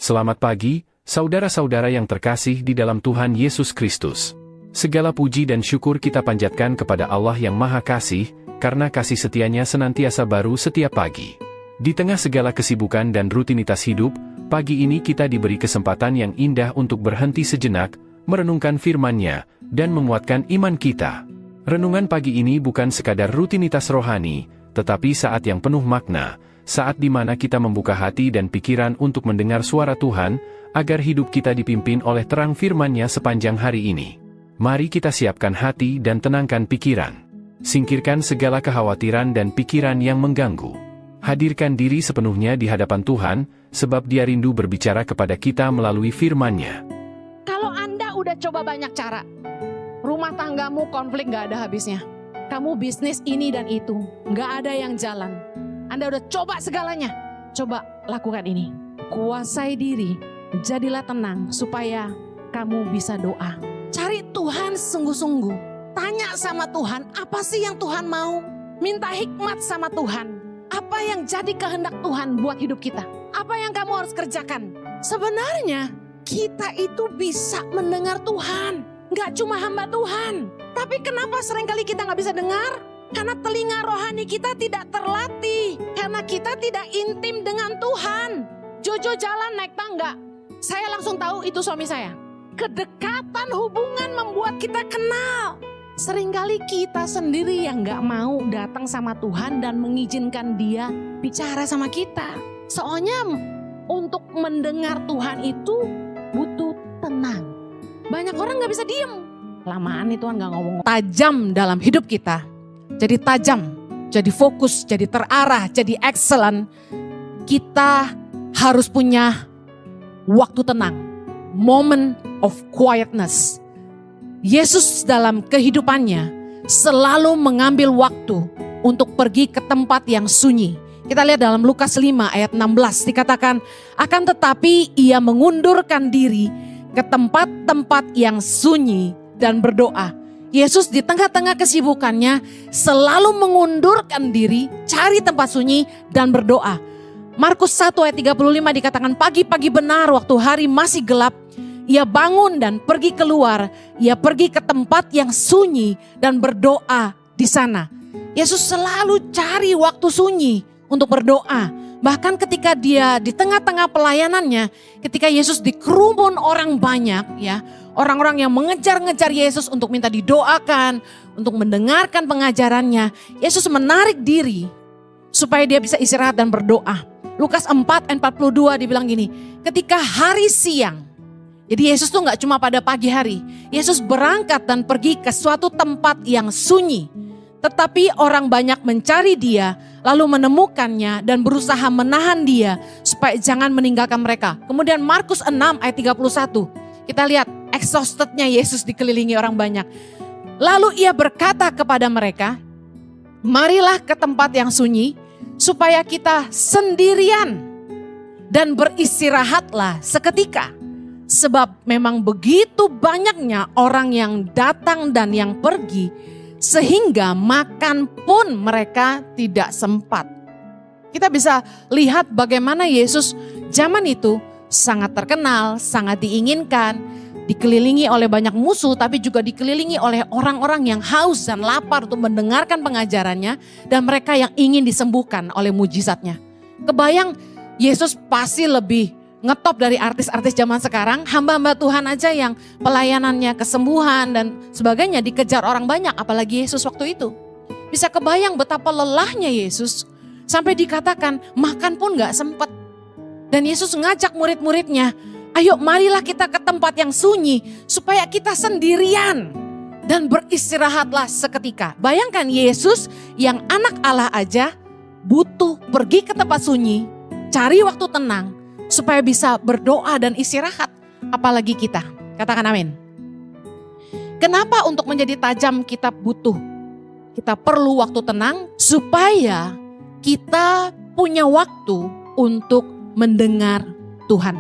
Selamat pagi, saudara-saudara yang terkasih di dalam Tuhan Yesus Kristus. Segala puji dan syukur kita panjatkan kepada Allah yang Maha Kasih, karena kasih setianya senantiasa baru setiap pagi. Di tengah segala kesibukan dan rutinitas hidup, pagi ini kita diberi kesempatan yang indah untuk berhenti sejenak, merenungkan firman-Nya, dan menguatkan iman kita. Renungan pagi ini bukan sekadar rutinitas rohani, tetapi saat yang penuh makna, saat di mana kita membuka hati dan pikiran untuk mendengar suara Tuhan, agar hidup kita dipimpin oleh terang firman-Nya sepanjang hari ini. Mari kita siapkan hati dan tenangkan pikiran. Singkirkan segala kekhawatiran dan pikiran yang mengganggu. Hadirkan diri sepenuhnya di hadapan Tuhan, sebab Dia rindu berbicara kepada kita melalui firman-Nya. Kalau Anda udah coba banyak cara, rumah tanggamu konflik gak ada habisnya. Kamu bisnis ini dan itu, gak ada yang jalan. Anda udah coba segalanya, coba lakukan ini. Kuasai diri, jadilah tenang supaya kamu bisa doa. Cari Tuhan sungguh-sungguh. Tanya sama Tuhan, apa sih yang Tuhan mau? Minta hikmat sama Tuhan. Apa yang jadi kehendak Tuhan buat hidup kita? Apa yang kamu harus kerjakan? Sebenarnya kita itu bisa mendengar Tuhan. Gak cuma hamba Tuhan. Tapi kenapa seringkali kita gak bisa dengar? Karena telinga rohani kita tidak terlatih. Karena kita tidak intim dengan Tuhan. Jojo jalan naik tangga. Saya langsung tahu itu suami saya. Kedekatan hubungan membuat kita kenal. Seringkali kita sendiri yang gak mau datang sama Tuhan dan mengizinkan Dia bicara sama kita. Soalnya untuk mendengar Tuhan itu butuh tenang. Banyak orang gak bisa diem. Lamaan nih Tuhan gak ngomong. Tajam dalam hidup kita. Jadi tajam, jadi fokus, jadi terarah, jadi excellent. Kita harus punya waktu tenang. Moment of quietness. Yesus dalam kehidupannya selalu mengambil waktu untuk pergi ke tempat yang sunyi. Kita lihat dalam Lukas 5 ayat 16 dikatakan, akan tetapi ia mengundurkan diri ke tempat-tempat yang sunyi dan berdoa. Yesus di tengah-tengah kesibukannya selalu mengundurkan diri, cari tempat sunyi dan berdoa. Markus 1 ayat 35 dikatakan, pagi-pagi benar waktu hari masih gelap, ia bangun dan pergi keluar, ia pergi ke tempat yang sunyi dan berdoa di sana. Yesus selalu cari waktu sunyi untuk berdoa. Bahkan ketika dia di tengah-tengah pelayanannya, ketika Yesus dikerumun orang banyak ya, orang-orang yang mengejar-ngejar Yesus untuk minta didoakan, untuk mendengarkan pengajarannya, Yesus menarik diri supaya dia bisa istirahat dan berdoa. Lukas 4 ayat 42 dibilang gini, ketika hari siang, jadi Yesus tuh gak cuma pada pagi hari, Yesus berangkat dan pergi ke suatu tempat yang sunyi. Tetapi orang banyak mencari Dia, lalu menemukannya dan berusaha menahan Dia supaya jangan meninggalkan mereka. Kemudian Markus 6 ayat 31, kita lihat exhaustednya Yesus dikelilingi orang banyak. Lalu Ia berkata kepada mereka, marilah ke tempat yang sunyi supaya kita sendirian dan beristirahatlah seketika. Sebab memang begitu banyaknya orang yang datang dan yang pergi, sehingga makan pun mereka tidak sempat. Kita bisa lihat bagaimana Yesus zaman itu sangat terkenal, sangat diinginkan, dikelilingi oleh banyak musuh, tapi juga dikelilingi oleh orang-orang yang haus dan lapar untuk mendengarkan pengajarannya, dan mereka yang ingin disembuhkan oleh mujizatnya. Kebayang Yesus pasti lebih ngetop dari artis-artis zaman sekarang, hamba-hamba Tuhan aja yang pelayanannya, kesembuhan dan sebagainya dikejar orang banyak, apalagi Yesus waktu itu. Bisa kebayang betapa lelahnya Yesus, sampai dikatakan makan pun gak sempat. Dan Yesus ngajak murid-muridnya, ayo marilah kita ke tempat yang sunyi supaya kita sendirian dan beristirahatlah seketika. Bayangkan Yesus yang anak Allah aja butuh pergi ke tempat sunyi, cari waktu tenang supaya bisa berdoa dan istirahat. Apalagi kita, katakan amin. Kenapa untuk menjadi tajam kita perlu waktu tenang supaya kita punya waktu untuk mendengar Tuhan.